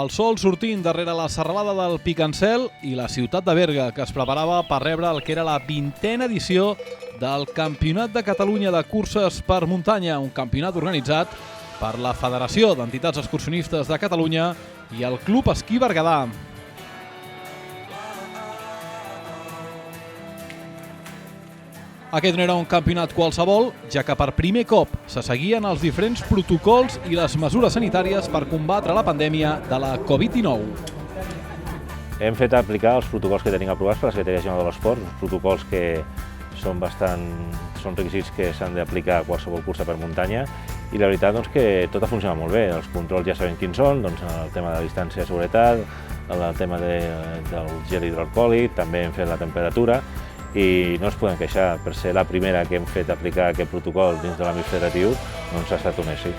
El sol sortint darrere la serralada del Picancel i la ciutat de Berga, que es preparava per rebre el que era la 20a edició del Campionat de Catalunya de Curses per Muntanya, un campionat organitzat per la Federació d'Entitats Excursionistes de Catalunya i el Club Esquí Berguedà. Aquest no era un campionat qualsevol, ja que per primer cop se seguien els diferents protocols i les mesures sanitàries per combatre la pandèmia de la Covid-19. Hem fet aplicar els protocols que tenim aprovats per la Secretaria General de l'Esport, protocols que són requisits que s'han d'aplicar a qualsevol cursa per muntanya, i la veritat que tot ha funcionat molt bé. Els controls ja sabem quins són, el tema de la distància de seguretat, el tema del gel hidroalcohòlic, també hem fet la temperatura, i no ens podem queixar. Per ser la primera que hem fet aplicar aquest protocol dins de l'àmbit federatiu, doncs ha estat un èxit.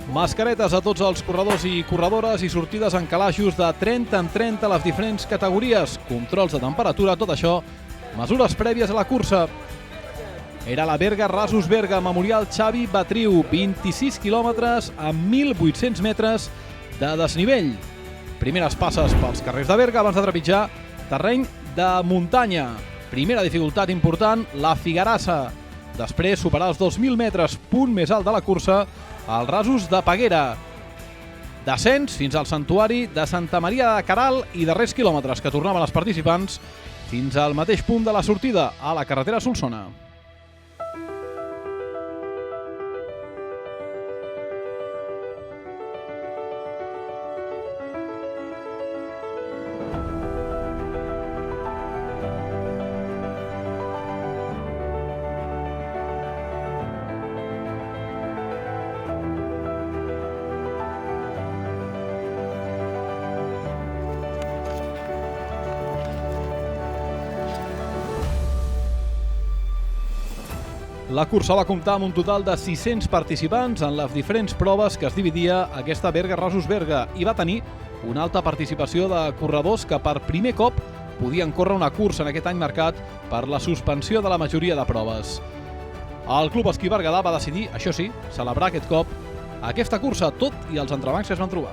Mascaretes a tots els corredors i corredores i sortides en calaixos de 30 en 30 a les diferents categories, controls de temperatura, tot això, mesures prèvies a la cursa. Era la Berga Rasos Berga Memorial Xavi Batriu, 26 quilòmetres amb 1.800 metres de desnivell. Primeres passes pels carrers de Berga abans de trepitjar terreny de muntanya. Primera dificultat important, la Figarassa. Després, superar els 2.000 metres, punt més alt de la cursa, els Rasos de Peguera. Descens fins al santuari de Santa Maria de Caral i darrers quilòmetres que tornaven els participants fins al mateix punt de la sortida, a la carretera Solsona. La cursa va comptar amb un total de 600 participants en les diferents proves que es dividia aquesta Berga Rasos Berga i va tenir una alta participació de corredors que per primer cop podien córrer una cursa en aquest any marcat per la suspensió de la majoria de proves. El Club Esquí Berguedà va decidir, això sí, celebrar aquest cop aquesta cursa, tot i els entrebancs que es van trobar.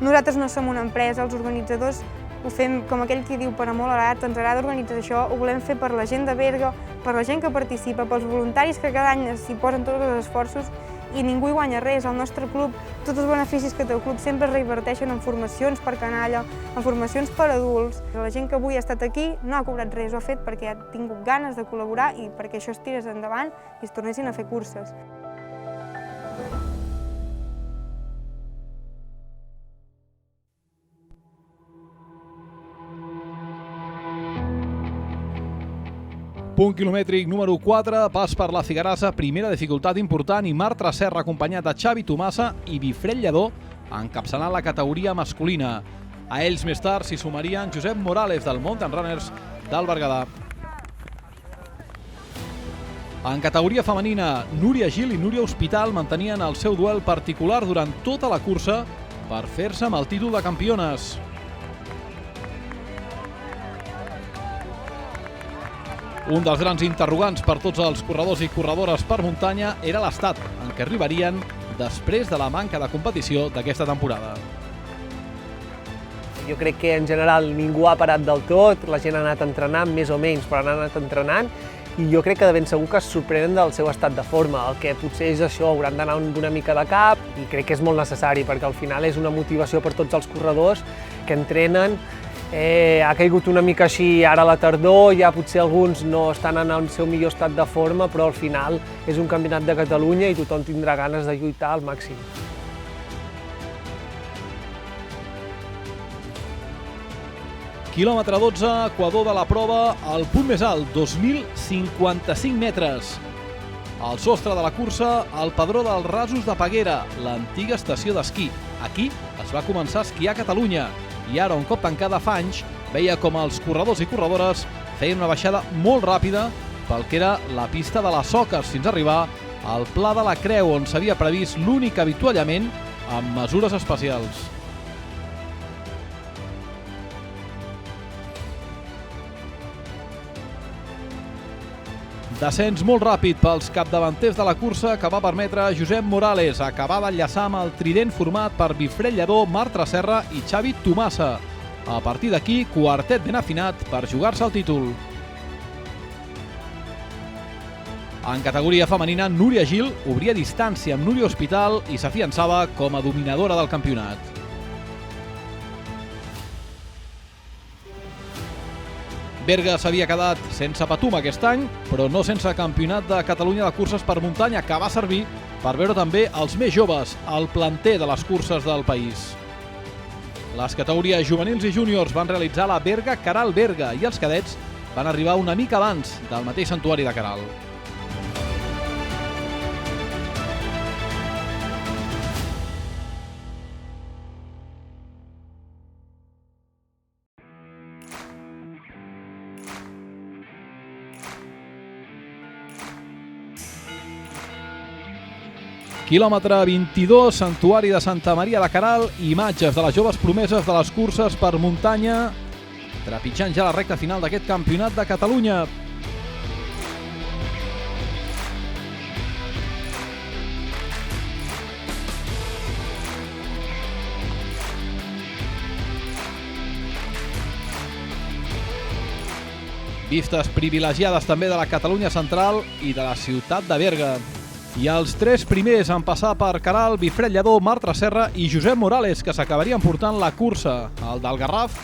Nosaltres no som una empresa, els organitzadors ho fem, com aquell qui diu, per amor a l'art, ens agrada organitzar això, ho volem fer per la gent de Berga, per la gent que participa, pels voluntaris que cada any s'hi posen tots els esforços i ningú hi guanya res. Al nostre club, tots els beneficis que té el club sempre es reverteixen en formacions per canalla, en formacions per adults. La gent que avui ha estat aquí no ha cobrat res, ho ha fet perquè ha tingut ganes de col·laborar i perquè això es tirés endavant i es tornessin a fer curses. Punt quilomètric número 4, pas per la Figarassa, primera dificultat important, i Marc Tresserra acompanyat de Xavi Tomassa i Bifrell Lledó encapçalant la categoria masculina. A ells més tard s'hi sumarien Josep Morales del Mountain Runners del Berguedà. En categoria femenina, Núria Gil i Núria Hospital mantenien el seu duel particular durant tota la cursa per fer-se amb el títol de campiones. Un dels grans interrogants per tots els corredors i corredores per muntanya era l'estat en què arribarien després de la manca de competició d'aquesta temporada. Jo crec que en general ningú ha parat del tot, la gent ha anat entrenant més o menys, però han anat entrenant, i jo crec que de ben segur que es sorprenen del seu estat de forma. El que potser és això, hauran d'anar una mica de cap, i crec que és molt necessari, perquè al final és una motivació per tots els corredors que entrenen. Ha caigut una mica així ara a la tardor, ja potser alguns no estan en el seu millor estat de forma, però al final és un campionat de Catalunya i tothom tindrà ganes de lluitar al màxim. Quilòmetre 12, equador de la prova, el punt més alt, 2.055 metres. Al sostre de la cursa, el Pedró dels Rasos de Peguera, l'antiga estació d'esquí. Aquí es va començar a esquiar a Catalunya i ara, un cop tancada fa anys, veia com els corredors i corredores feien una baixada molt ràpida pel que era la pista de les Soques fins a arribar al Pla de la Creu, on s'havia previst l'únic avituallament amb mesures especials. Descens molt ràpid pels capdavanters de la cursa que va permetre a Josep Morales acabar d'enllaçar amb el trident format per Guifré Lledó, Marc Tresserra i Xavi Tomassa. A partir d'aquí, quartet ben afinat per jugar-se el títol. En categoria femenina, Núria Gil obria distància amb Núria Hospital i s'afiançava com a dominadora del campionat. Berga s'havia quedat sense Patum aquest any, però no sense campionat de Catalunya de curses per muntanya, que va servir per veure també els més joves, el planter de les curses del país. Les categories juvenils i júniors van realitzar la Berga Caral Berga i els cadets van arribar una mica abans del mateix santuari de Caral. Quilòmetre 22, santuari de Santa Maria de Caral, imatges de les joves promeses de les curses per muntanya, trepitjant ja la recta final d'aquest campionat de Catalunya. Vistes privilegiades també de la Catalunya central i de la ciutat de Berga. I els tres primers en passar per Caral, Guifré Lledó, Marc Tresserra i Josep Morales, que s'acabarien portant la cursa. El del Garraf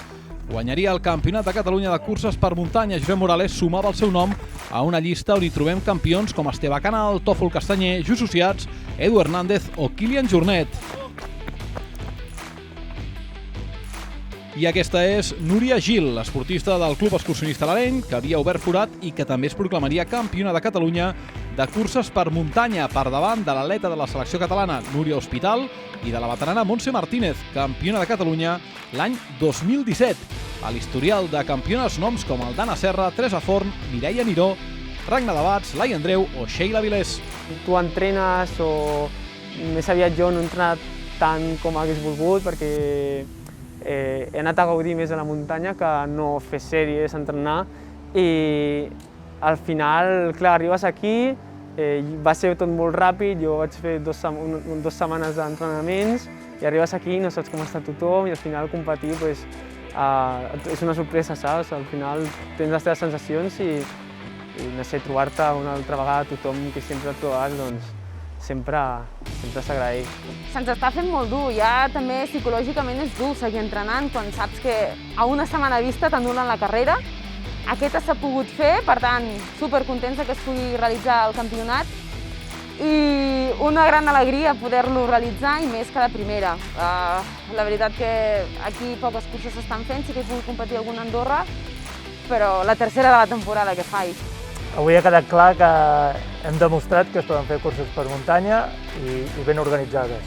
guanyaria el Campionat de Catalunya de curses per muntanya. Josep Morales sumava el seu nom a una llista on hi trobem campions com Esteve Canal, Tòfol Castanyer, Just Sociats, Edu Hernández o Kilian Jornet. I aquesta és Núria Gil, esportista del Club Excursionista L'Areny, que havia obert forat i que també es proclamaria campiona de Catalunya de curses per muntanya, per davant de l'atleta de la selecció catalana Núria Hospital i de la veterana Montse Martínez, campiona de Catalunya l'any 2017. A l'historial de campiones noms com el d'Anna Serra, Teresa Forn, Mireia Miró, Ragna Dabats, Lai Andreu o Sheila Vilés. Tu entrenes o més aviat jo no he entrenat tant com hagués volgut perquè he anat a gaudir més de la muntanya que no fer sèries, entrenar i al final, clar, arribes aquí, va ser tot molt ràpid, jo vaig fer 2 setmanes d'entrenaments i arribes aquí i no saps com està tothom i al final competir és una sorpresa, saps? Al final tens les teves sensacions i no sé, trobar-te una altra vegada tothom que sempre et trobes, doncs sempre s'agraeix. Se'ns està fent molt dur, ja també psicològicament és dur seguir entrenant quan saps que a una setmana vista t'anulen la carrera. Aquesta s'ha pogut fer, per tant, supercontents que es pugui realitzar el campionat i una gran alegria poder-lo realitzar i més que la primera. La veritat que aquí poques curses s'estan fent, sí que he pogut competir alguna a Andorra, però la tercera de la temporada que faig. Avui ha quedat clar que hem demostrat que es poden fer curses per muntanya i ben organitzades.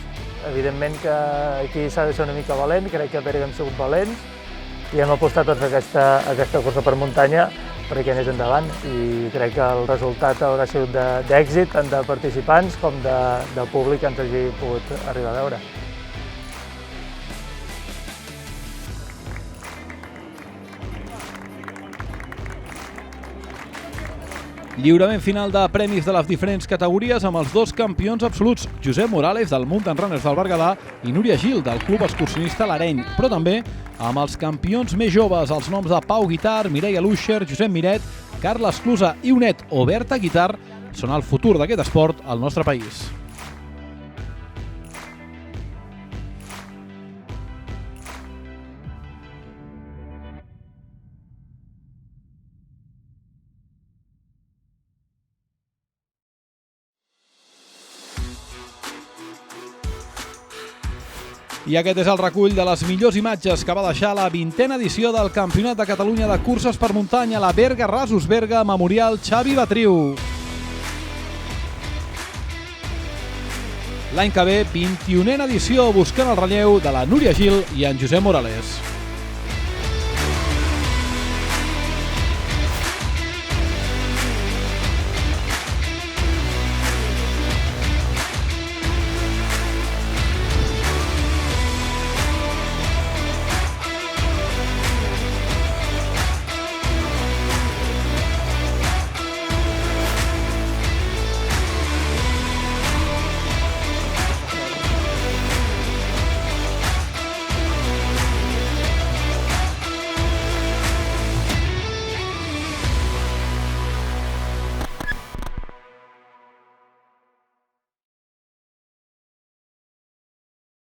Evidentment que aquí s'ha de ser una mica valent, crec que a Berga hem sigut valents i hem apostat per fer aquesta cursa per muntanya perquè anés endavant i crec que el resultat haurà sigut d'èxit tant de participants com de públic que ens hagi pogut arribar a veure. Lliurament final de premis de les diferents categories amb els 2 campions absoluts, Josep Morales del Mountain Runners del Berguedà i Núria Gil del Club Excursionista L'Areny, però també amb els campions més joves, els noms de Pau Guitar, Mireia Luixer, Josep Miret, Carles Clusa i Unet o Berta Guitar són el futur d'aquest esport al nostre país. I aquest és el recull de les millors imatges que va deixar la 20a edició del Campionat de Catalunya de curses per muntanya, la Berga Rasos Berga Memorial Xavi Batriu. L'any que ve, 21a edició, buscant el relleu de la Núria Gil i en Josep Morales.